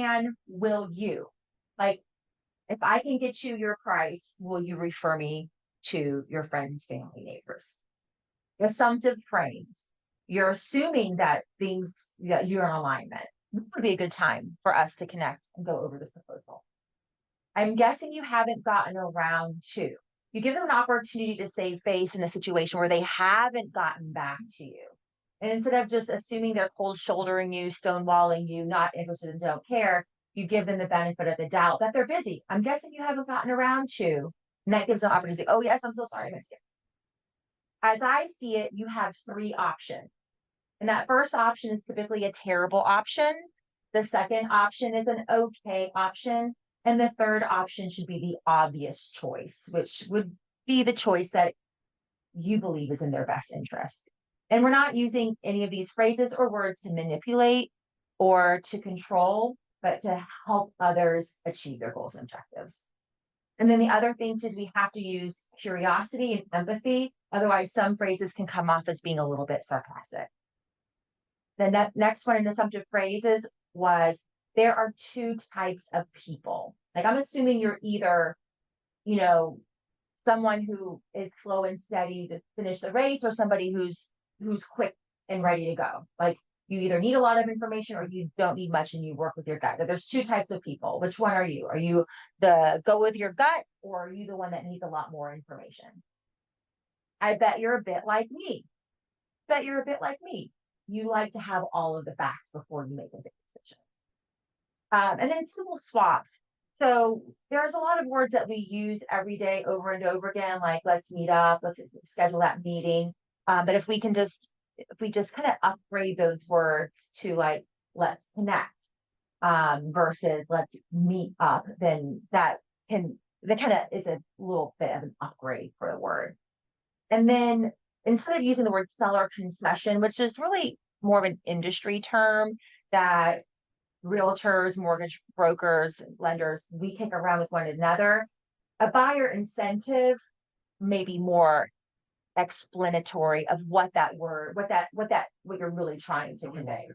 and will you? Like, if I can get you your price, will you refer me to your friends, family, neighbors? Assumptive frames. You're assuming that that you're in alignment. This would be a good time for us to connect and go over this proposal. I'm guessing you haven't gotten around to. You give them an opportunity to save face in a situation where they haven't gotten back to you. And instead of just assuming they're cold shouldering you, stonewalling you, not interested and don't care, you give them the benefit of the doubt that they're busy. I'm guessing you haven't gotten around to. And that gives them an opportunity to say, oh, yes, I'm so sorry. I meant to. As I see it, you have three options. And that first option is typically a terrible option. The second option is an okay option. And the third option should be the obvious choice, which would be the choice that you believe is in their best interest. And we're not using any of these phrases or words to manipulate or to control, but to help others achieve their goals and objectives. And then the other thing too is we have to use curiosity and empathy. Otherwise, some phrases can come off as being a little bit sarcastic. The next one in assumptive phrases was there are two types of people. Like, I'm assuming you're either, someone who is slow and steady to finish the race, or somebody who's quick and ready to go. Like, you either need a lot of information or you don't need much and you work with your gut. There's two types of people. Which one are you? Are you the go with your gut, or are you the one that needs a lot more information? I bet you're a bit like me. You like to have all of the facts before you make a big decision. And then simple swaps. So there's a lot of words that we use every day over and over again, like let's meet up, let's schedule that meeting. But if we just kind of upgrade those words to like let's connect versus let's meet up, then that kind of is a little bit of an upgrade for the word. And then instead of using the word seller concession, which is really more of an industry term that realtors, mortgage brokers, lenders, we kick around with one another, a buyer incentive may be more explanatory of what you're really trying to convey.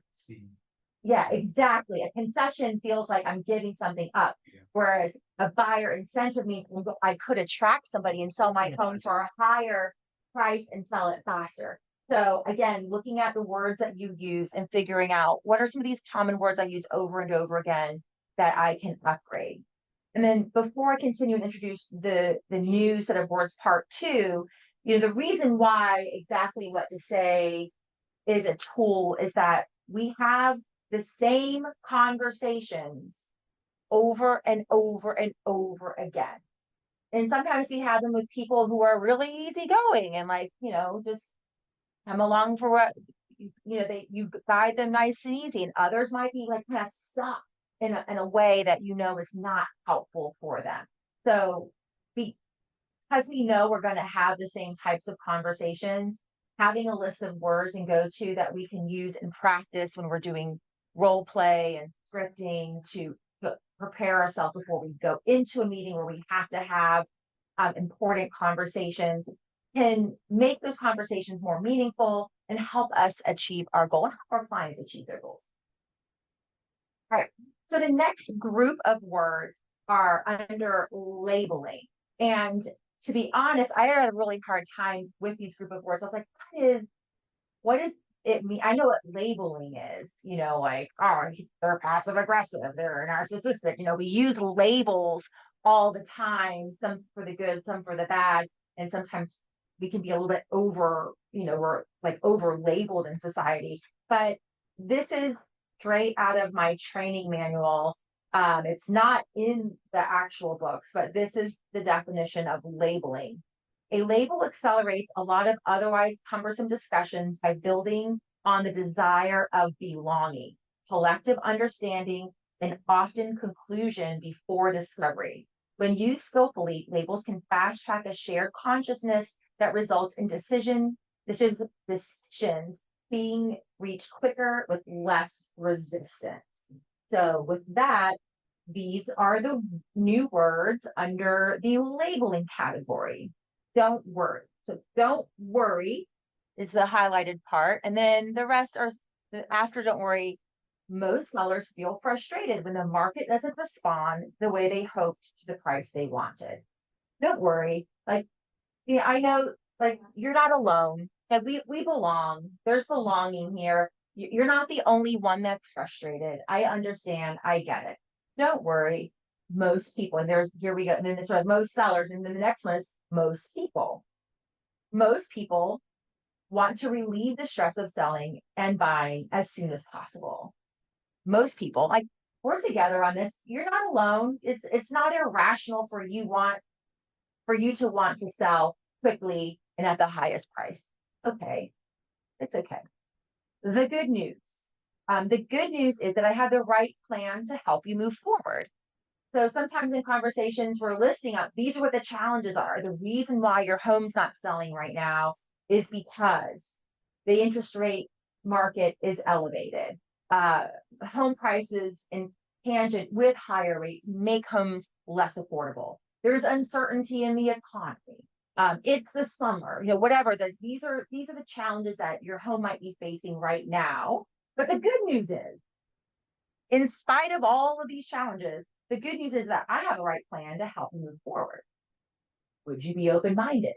Yeah, exactly. A concession feels like I'm giving something up, whereas a buyer incentive means I could attract somebody and sell my home for a higher price and sell it faster. So again, looking at the words that you use and figuring out what are some of these common words I use over and over again that I can upgrade. And then before I continue and introduce the new set of words part two, the reason why exactly what to say is a tool is that we have the same conversations over and over and over again. And sometimes we have them with people who are really easygoing and just come along for what, you guide them nice and easy. And others might be like kind of stuck in a way that is not helpful for them. So because we know we're going to have the same types of conversations, having a list of words and go-to that we can use in practice when we're doing role play and scripting to prepare ourselves before we go into a meeting where we have to have important conversations can make those conversations more meaningful and help us achieve our goal and help our clients achieve their goals. All right. So the next group of words are under labeling. And to be honest, I had a really hard time with these group of words. I was like, what does it mean? I know what labeling is, like, oh, they're passive aggressive, they're narcissistic. We use labels all the time, some for the good, some for the bad. And sometimes we can be a little bit we're like over labeled in society. But this is straight out of my training manual. It's not in the actual books, but this is the definition of labeling. A label accelerates a lot of otherwise cumbersome discussions by building on the desire of belonging, collective understanding, and often conclusion before discovery. When used skillfully, labels can fast track a shared consciousness that results in decisions being reached quicker with less resistance. So with that, these are the new words under the labeling category. Don't worry. So don't worry is the highlighted part. And then the rest are after don't worry, Most sellers feel frustrated when the market doesn't respond the way they hoped to the price they wanted. Don't worry. Like, yeah, I know, like, you're not alone. That we belong. There's belonging here. You're not the only one that's frustrated. I understand. I get it. Don't worry. Most people, and there's here we go. And then this one, most sellers, and then the next one is most people. Most people want to relieve the stress of selling and buying as soon as possible. Most people, like, we're together on this. You're not alone. It's not irrational for you to want to sell quickly and at the highest price. Okay, it's okay. The good news. The good news is that I have the right plan to help you move forward. So sometimes in conversations, we're listing up, these are what the challenges are. The reason why your home's not selling right now is because the interest rate market is elevated. Home prices in tangent with higher rates make homes less affordable. There's uncertainty in the economy. It's the summer, whatever. These are the challenges that your home might be facing right now. But the good news is, in spite of all of these challenges, the good news is that I have a right plan to help you move forward. Would you be open-minded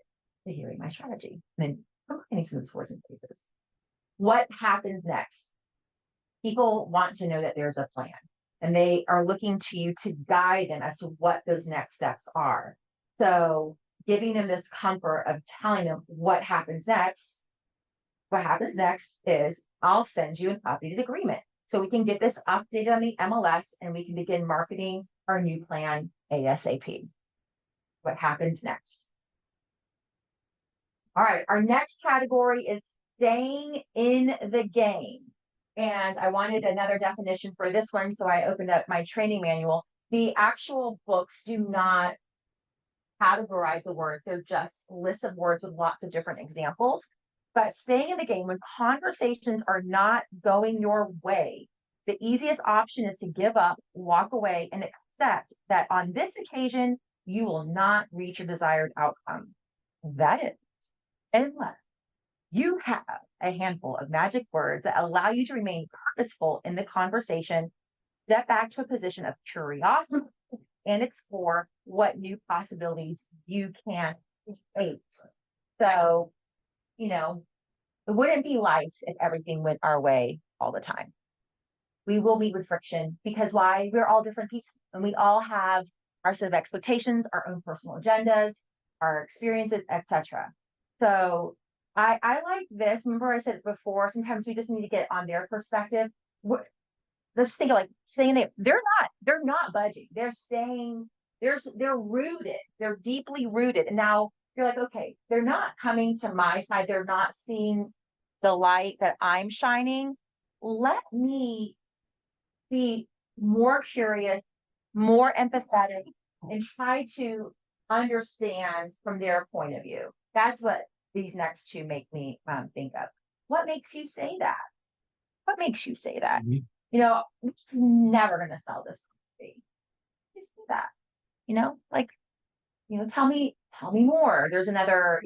to hearing my strategy? And then combining some of the words and phrases. What happens next? People want to know that there's a plan, and they are looking to you to guide them as to what those next steps are. So giving them this comfort of telling them what happens next. What happens next is I'll send you an updated agreement so we can get this updated on the MLS and we can begin marketing our new plan ASAP. What happens next? All right, our next category is staying in the game. And I wanted another definition for this one, so I opened up my training manual. The actual books do not categorize the words. They're just lists of words with lots of different examples. But staying in the game, when conversations are not going your way, the easiest option is to give up, walk away, and accept that on this occasion, you will not reach your desired outcome. That is, unless you have a handful of magic words that allow you to remain purposeful in the conversation, step back to a position of curiosity, and explore what new possibilities you can create. So, it wouldn't be life if everything went our way all the time. We will meet with friction because why? We're all different people and we all have our set of expectations, our own personal agendas, our experiences, etc. So I like this. Remember I said it before, sometimes we just need to get on their perspective. Let's think of like staying there. They're not budging. They're staying, they're rooted, they're deeply rooted. And now you're like, okay, they're not coming to my side, they're not seeing the light that I'm shining. Let me be more curious, more empathetic, and try to understand from their point of view. That's what these next two make me think of. What makes you say that? What makes you say that? Mhm. I'm just never going to sell this property. Just do that. Like, tell me more. There's another,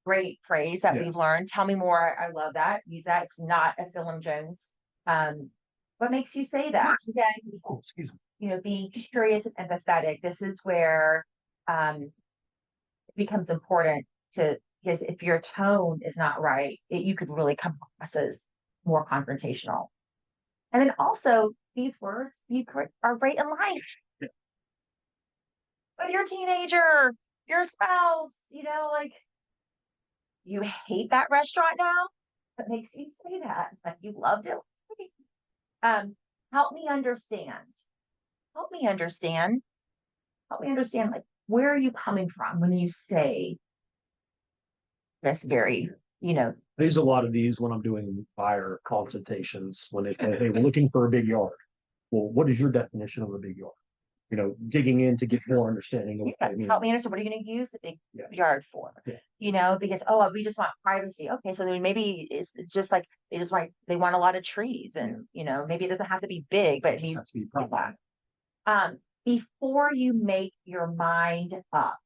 great phrase that Yeah. we've learned. Tell me more. I love that. Use that. It's not a Philip Jones. What makes you say that? Again, Oh, excuse me. being curious and empathetic. This is where it becomes important because if your tone is not right, you could really come across as more confrontational. And then also these words are great in life. Yeah. With your teenager, your spouse, like you hate that restaurant now. What makes you say that? Like you loved it. Help me understand. Help me understand. Help me understand, like, where are you coming from when you say this very, I use a lot of these when I'm doing buyer consultations when they say, hey, we're looking for a big yard. Well, what is your definition of a big yard? Digging in to get more understanding of what they mean. help me understand, what are you going to use the big Yeah. yard for? Yeah. Because, we just want privacy. Okay, so then maybe it's just like they want a lot of trees and, maybe it doesn't have to be big, but it needs to be private. Before you make your mind up.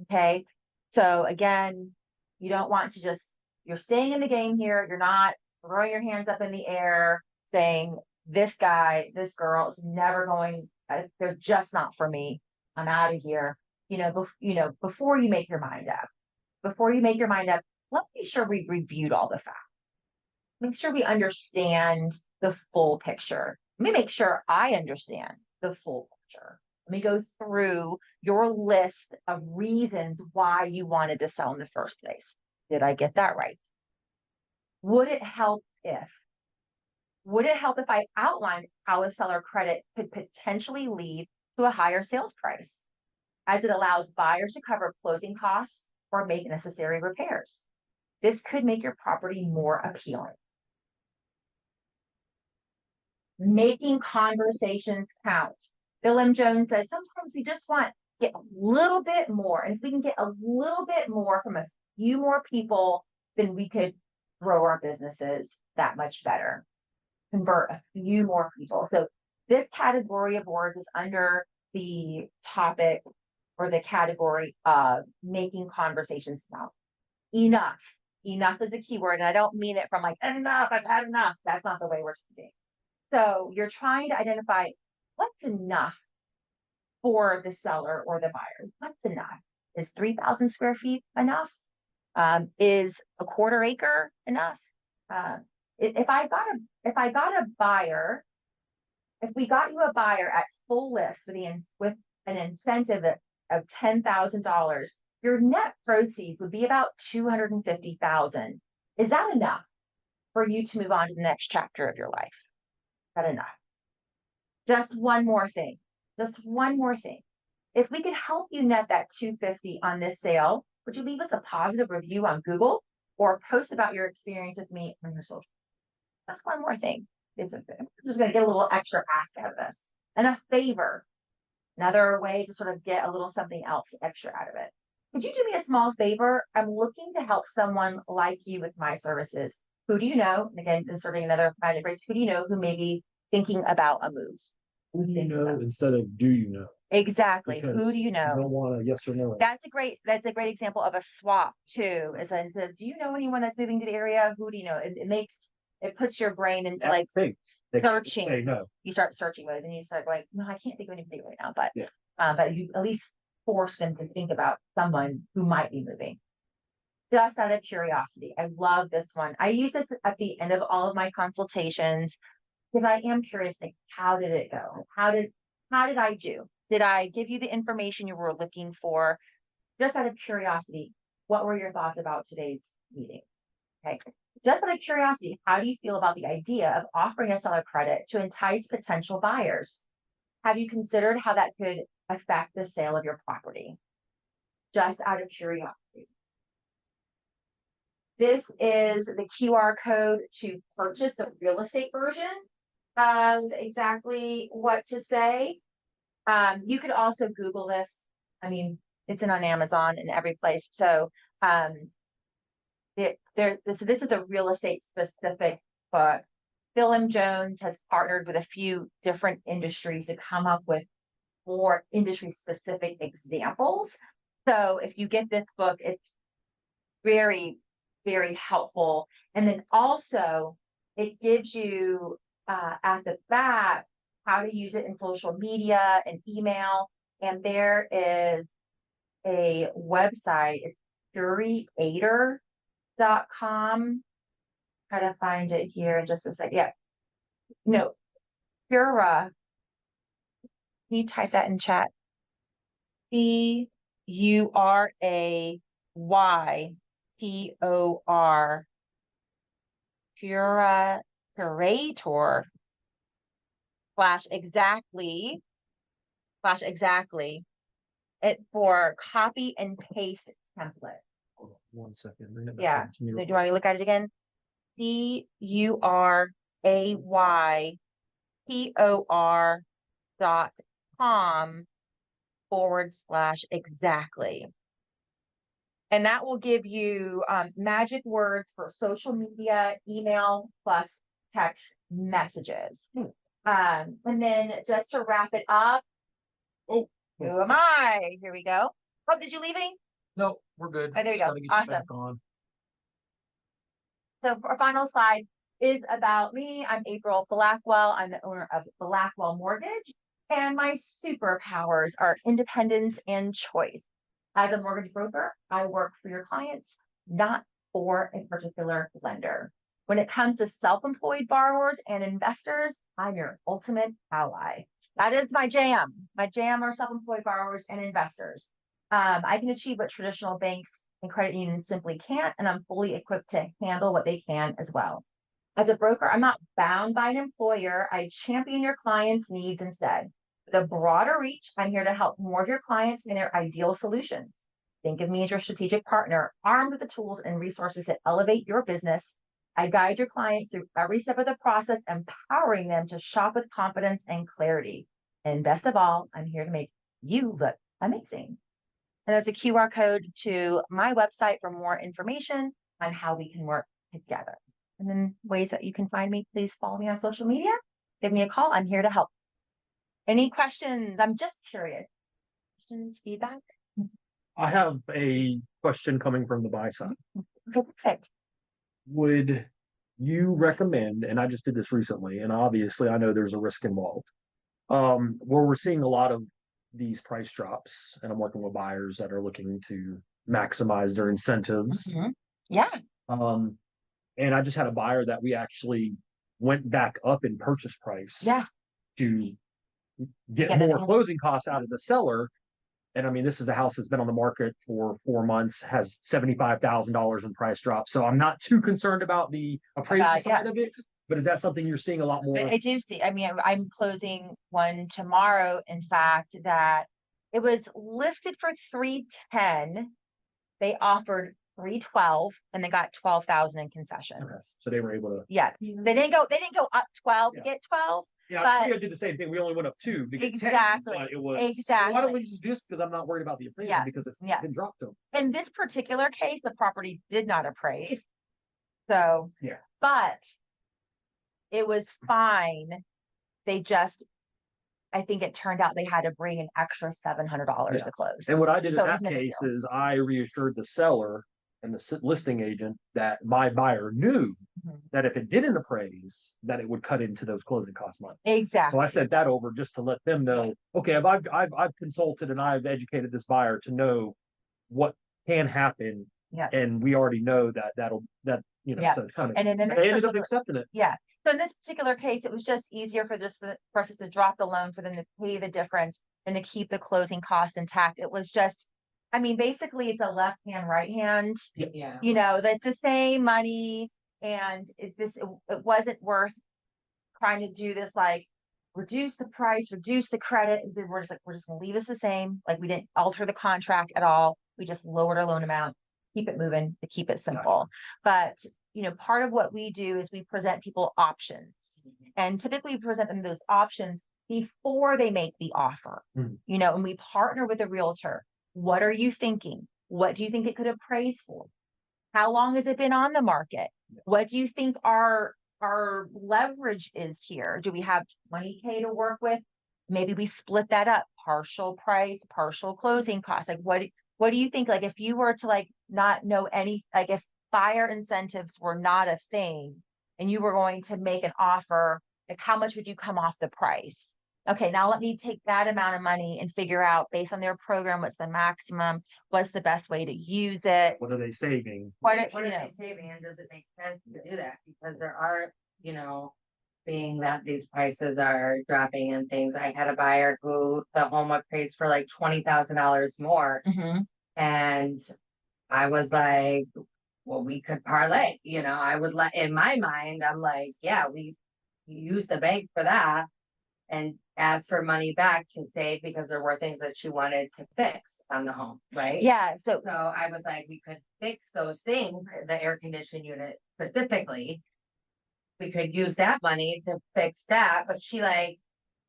Okay. So again, you don't want to you're staying in the game here. You're not throwing your hands up in the air saying, this guy, this girl is never going, they're just not for me. I'm out of here. Before you make your mind up, let's make sure we reviewed all the facts. Make sure we understand the full picture. Let me make sure I understand the full picture. Let me go through your list of reasons why you wanted to sell in the first place. Did I get that right? Would it help if I outlined how a seller credit could potentially lead to a higher sales price, as it allows buyers to cover closing costs or make necessary repairs? This could make your property more appealing. Making conversations count. Bill M. Jones says sometimes we just want to get a little bit more. And if we can get a little bit more from a few more people, then we could grow our businesses that much better. Convert a few more people. So this category of words is under the topic or the category of making conversations count. Enough. Enough is a keyword. And I don't mean it from like, enough, I've had enough. That's not the way we're speaking. So you're trying to identify what's enough for the seller or the buyer. What's enough? Is 3,000 square feet enough? Is a quarter acre enough? If we got you a buyer at full list with an incentive of $10,000, your net proceeds would be about $250,000. Is that enough for you to move on to the next chapter of your life? That enough? Just one more thing. If we could help you net that $250 on this sale, would you leave us a positive review on Google or post about your experience with me on your social? That's one more thing. I'm just going to get a little extra ask out of this. And a favor, another way to sort of get a little something else extra out of it. Could you do me a small favor? I'm looking to help someone like you with my services. Who do you know? And again, inserting another magic phrase. Who do you know who may be thinking about a move? Who do you know instead of do you know? Exactly. Because who do you know? You don't want a yes or no. That's a great example of a swap too. Is do you know anyone that's moving to the area? Who do you know? It puts your brain into like searching. Say no. You start searching with, and you start like, no, I can't think of anybody right now. But yeah. But you at least force them to think about someone who might be moving. Just out of curiosity, I love this one. I use this at the end of all of my consultations because I am curious. Like, how did it go? How did I do? Did I give you the information you were looking for? Just out of curiosity, what were your thoughts about today's meeting? Okay. Just out of curiosity, how do you feel about the idea of offering a seller credit to entice potential buyers? Have you considered how that could affect the sale of your property? Just out of curiosity. This is the QR code to purchase the real estate version of exactly what to say. You could also Google this. I mean, it's on Amazon and every place. So this is a real estate specific book. Bill M. Jones has partnered with a few different industries to come up with more industry specific examples. So if you get this book, it's very, very helpful. And then also it gives you at the back how to use it in social media and email. And there is a website. It's curator.com. Try to find it here in just a second. Yeah. No, Cura. Can you type that in chat? CURAYPOR. Curator /exactly it for copy and paste template. Hold on 1 second. Yeah. So do I look at it again? CURAYPOR.com/exactly. And that will give you magic words for social media, email, plus text messages. And then just to wrap it up, who am I? Here we go. Oh, did you leave me? No, we're good. Oh, there you go. Awesome. So for our final slide, is about me. I'm April Blackwell. I'm the owner of Blackwell Mortgage, and my superpowers are independence and choice. As a mortgage broker, I work for your clients, not for a particular lender. When it comes to self-employed borrowers and investors, I'm your ultimate ally. That is my jam. My jam are self-employed borrowers and investors. I can achieve what traditional banks and credit unions simply can't, and I'm fully equipped to handle what they can as well. As a broker, I'm not bound by an employer. I champion your clients' needs instead. With a broader reach, I'm here to help more of your clients in their ideal solutions. Think of me as your strategic partner, armed with the tools and resources that elevate your business. I guide your clients through every step of the process, empowering them to shop with confidence and clarity. And best of all, I'm here to make you look amazing. And there's a QR code to my website for more information on how we can work together. And then ways that you can find me, please follow me on social media. Give me a call. I'm here to help. Any questions? I'm just curious. Questions, feedback? I have a question coming from the buy side. Okay, perfect. Would you recommend, and I just did this recently, and obviously I know there's a risk involved, where we're seeing a lot of these price drops, and I'm working with buyers that are looking to maximize their incentives. Yeah. And I just had a buyer that we actually went back up in purchase price to get more closing costs out of the seller. And I mean, this is a house that's been on the market for 4 months, has $75,000 in price drop. So I'm not too concerned about the appraisal side of it. But is that something you're seeing a lot more? I do see. I mean, I'm closing one tomorrow. In fact, that it was listed for 310. They offered 312, and they got 12,000 in concessions. Okay. So they were able to. Yeah, they didn't go up 12 to get 12. Yeah, but I did the same thing. We only went up 2 to get 10. Exactly. But it was Exactly. Why don't we just do this? Because I'm not worried about the appraisal because it's been dropped to them. In this particular case, the property did not appraise. So but it was fine. They just, I think it turned out they had to bring an extra $700 to close. And what I did in that case is I reassured the seller and the listing agent that my buyer knew that if it didn't appraise, that it would cut into those closing cost money. Exactly. So I sent that over just to let them know, okay, I've consulted and I've educated this buyer to know what can happen. And we already know that so it's kind of, and then they ended up accepting it. So in this particular case, it was just easier for for us to drop the loan, for them to pay the difference and to keep the closing costs intact. It was just, I mean, basically it's a left hand, right hand. You know, that's the same money, and it wasn't worth trying to do this, like reduce the price, reduce the credit. We're just gonna leave this the same. Like, we didn't alter the contract at all. We just lowered our loan amount, keep it moving, to keep it simple. But you know, part of what we do is we present people options, and typically we present them those options before they make the offer. You know, and we partner with a realtor. What are you thinking? What do you think it could appraise for? How long has it been on the market? What do you think our leverage is here? Do we have 20K to work with? Maybe we split that up, partial price, partial closing costs. Like, what do you think? Like, if you were to not know like if buyer incentives were not a thing and you were going to make an offer, like how much would you come off the price? Okay, now let me take that amount of money and figure out, based on their program, what's the maximum, what's the best way to use it. What are they saving? What are they saving, and does it make sense to do that? Because there are, being that these prices are dropping and things. I had a buyer who the home appraised for like $20,000 more. And I was like, well, we could parlay, I would in my mind, I'm like, yeah, we use the bank for that and ask for money back to save, because there were things that she wanted to fix on the home, right? So I was like, we could fix those things, the air conditioning unit specifically. We could use that money to fix that, but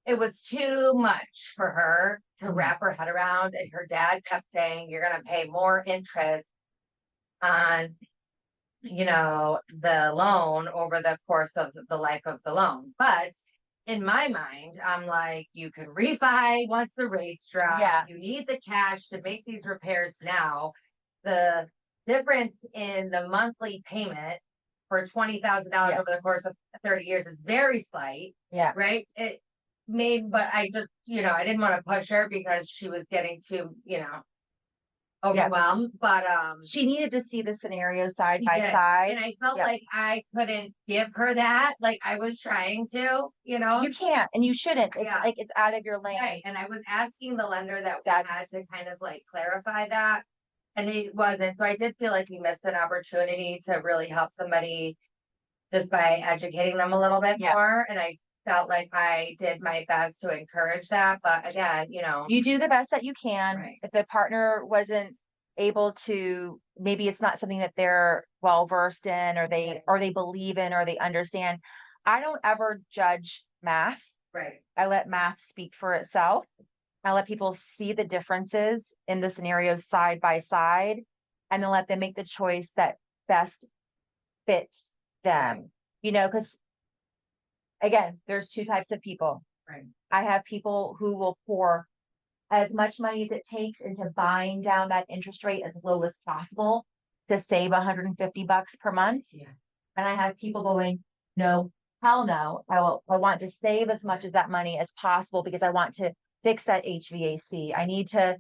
it was too much for her to wrap her head around. And her dad kept saying, you're going to pay more interest on, the loan over the course of the life of the loan. But in my mind, I'm like, you can refi once the rates drop. You need the cash to make these repairs now. The difference in the monthly payment for $20,000 Yeah. over the course of 30 years is very slight, Yeah. right? It made, but I just, I didn't want to push her because she was getting too, overwhelmed, but, She needed to see the scenario side she by did. side. And I felt Yeah. like I couldn't give her that, like I was trying to, You can't, and you shouldn't. It's Yeah. like, it's out of your lane. Right, and I was asking the lender that we That's- had to kind of like clarify that. And it wasn't, so I did feel like we missed an opportunity to really help somebody just by educating them a little bit Yeah. more, and I felt like I did my best to encourage that, but again, You do the best that you can. Right. If the partner wasn't able to, maybe it's not something that they're well versed in, or they believe in, or they understand. I don't ever judge math. Right, I let math speak for itself. I let people see the differences in the scenarios side by side, and then let them make the choice that best fits them. Because again, there's two types of people. right, I have people who will pour as much money as it takes into buying down that interest rate as low as possible to save $150 per month. Yeah. And I have people going, no, hell no. I want to save as much of that money as possible because I want to fix that HVAC. I need to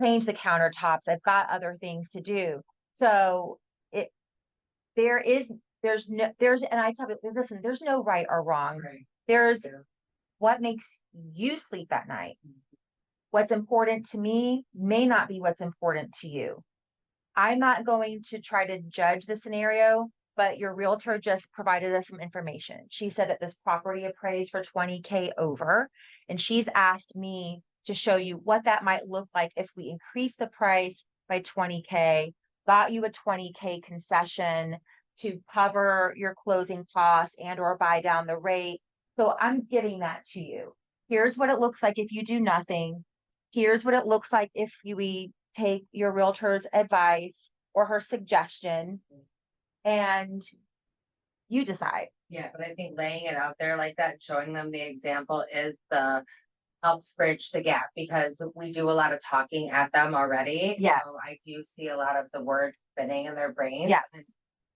change the countertops. I've got other things to do. So and I tell people, listen, there's no right or wrong. right. There's Yeah. what makes you sleep at night. What's important to me may not be what's important to you. I'm not going to try to judge the scenario, but your realtor just provided us some information. She said that this property appraised for 20K over, and she's asked me to show you what that might look like if we increase the price by 20K, got you a 20K concession to cover your closing costs and or buy down the rate. So I'm giving that to you. Here's what it looks like if you do nothing. Here's what it looks like if we take your realtor's advice or her suggestion, and you decide. Yeah, but I think laying it out there like that, showing them the example is helps bridge the gap, because we do a lot of talking at them already. Yes. So I do see a lot of the words spinning in their brains. Yeah. And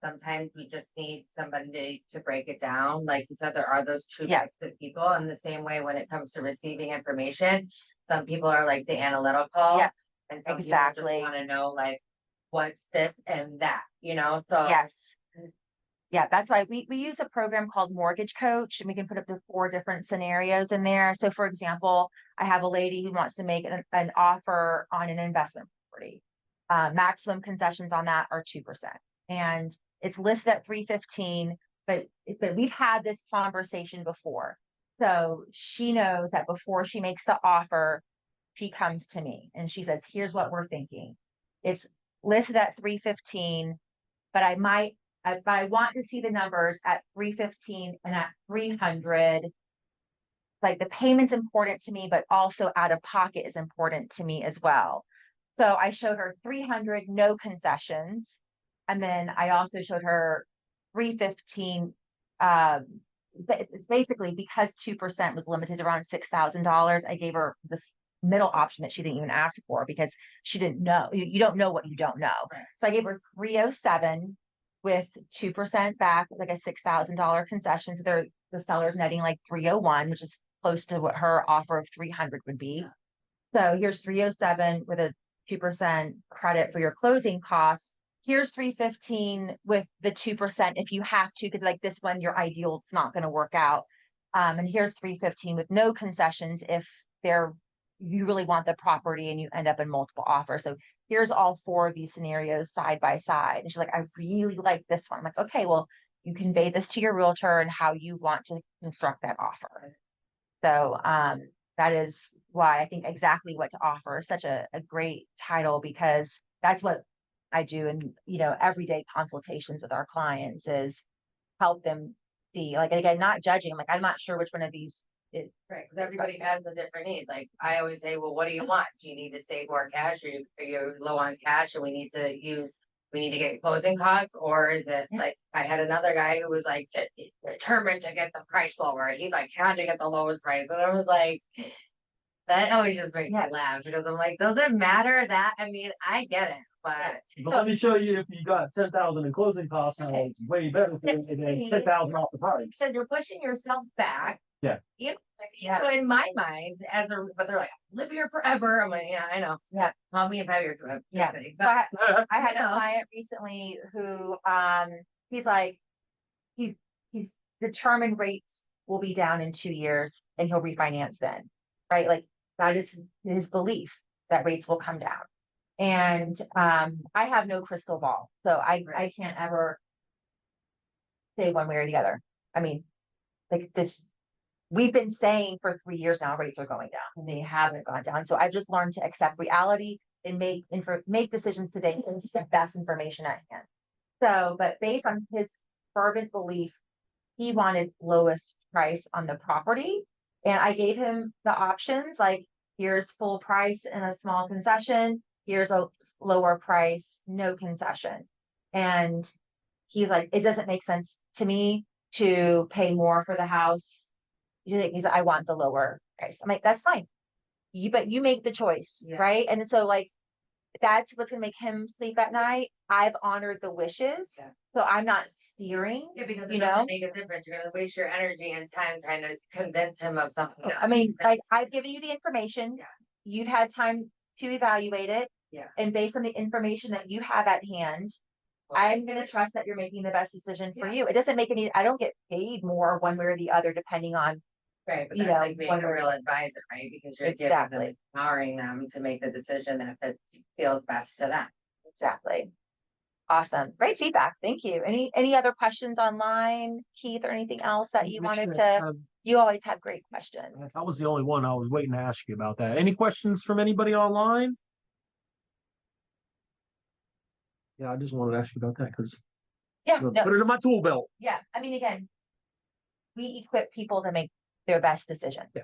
sometimes we just need somebody to break it down. Like you said, there are those two Yeah. types of people. In the same way, when it comes to receiving information, some people are like the analytical. Yeah. And some people Exactly. just want to know like what's this and that, so. Yes. Yeah, that's why we use a program called Mortgage Coach, and we can put up to 4 different scenarios in there. So for example, I have a lady who wants to make an offer on an investment property. Maximum concessions on that are 2%. And it's listed at 315, but we've had this conversation before. So she knows that before she makes the offer, she comes to me and she says, here's what we're thinking. It's listed at 315, but I want to see the numbers at 315 and at 300. Like the payment's important to me, but also out of pocket is important to me as well. So I showed her 300, no concessions. And then I also showed her 315. But it's basically because 2% was limited around $6,000. I gave her this middle option that she didn't even ask for because she didn't know. You don't know what you don't know. Right. So I gave her 307 with 2% back, like a $6,000 concession. So the seller's netting like 301, which is close to what her offer of 300 would be. So here's 307 with a 2% credit for your closing costs. Here's 315 with the 2% if you have to, because like this one, your ideal, it's not going to work out. And here's 315 with no concessions if you really want the property and you end up in multiple offers. So here's all 4 of these scenarios side by side. And she's like, I really like this one. I'm like, okay, well, you convey this to your realtor and how you want to construct that offer. So that is why I think exactly what to offer is such a great title, because that's what I do in, everyday consultations with our clients is help them see, like, again, not judging. Like, I'm not sure which one of these is Right, because everybody has a different need. Like I always say, well, what do you want? Do you need to save more cash, or you're low on cash and we need to get closing costs? Or is it like, I had another guy who was like determined to get the price lower. He like had to get the lowest price. And I was like, That always just makes me Yeah. laugh because I'm like, does it matter that? I mean, I get it, but But let me show you if you got 10,000 in closing costs, how it's way better for you than 10,000 off the price. so you're pushing yourself back. Yeah. You know, so in my mind, but they're like, live here forever. I'm like, yeah, I know. Yeah. Call me in 5 years. Yeah. But, I had you a know. client recently who, he's like, he's determined rates will be down in 2 years and he'll refinance then, right? Like that is his belief that rates will come down. And, I have no crystal ball, so I can't ever say one way or the other. I mean, like this, we've been saying for 3 years now, rates are going down and they haven't gone down. So I've just learned to accept reality and make decisions today and get the best information at hand. So, but based on his fervent belief, he wanted lowest price on the property. And I gave him the options, like here's full price and a small concession. Here's a lower price, no concession. And he's like, it doesn't make sense to me to pay more for the house. He's like, I want the lower price. I'm like, that's fine. But you make the choice, Yeah. right? And so like, that's what's gonna make him sleep at night. I've honored the wishes, Yeah. so I'm not steering. Yeah, because You it know? doesn't make a difference. You're gonna waste your energy and time trying to convince him of something else. I mean, like I've given you the information. Yeah. You've had time to evaluate it. Yeah. And based on the information that you have at hand, I'm gonna trust that you're making the best decision for Yeah. you. It doesn't make I don't get paid more one way or the other, depending on, Right, but you that's know, like being one a way- real advisor, right? Because you're giving them, Exactly. empowering them to make the decision that feels best to them. Exactly. Awesome. Great feedback. Thank you. Any other questions online, Keith, or anything else that you wanted to? You always have great questions. That was the only one I was waiting to ask you about that. Any questions from anybody online? Yeah, I just wanted to ask you about that because Yeah, put no, it in my tool belt. yeah. I mean, again, we equip people to make their best decision. Yeah.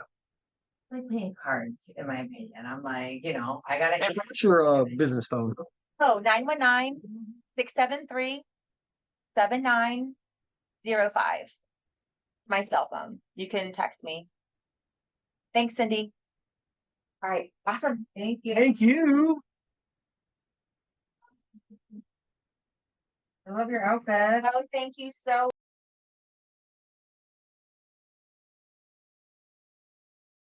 Like playing cards, in my opinion. I'm like, I gotta. And what's your business phone? Oh, 919-673-7905. My cell phone. You can text me. Thanks, Cindy. All right. Awesome. Thank you. Thank you. I love your outfit. Oh, thank you so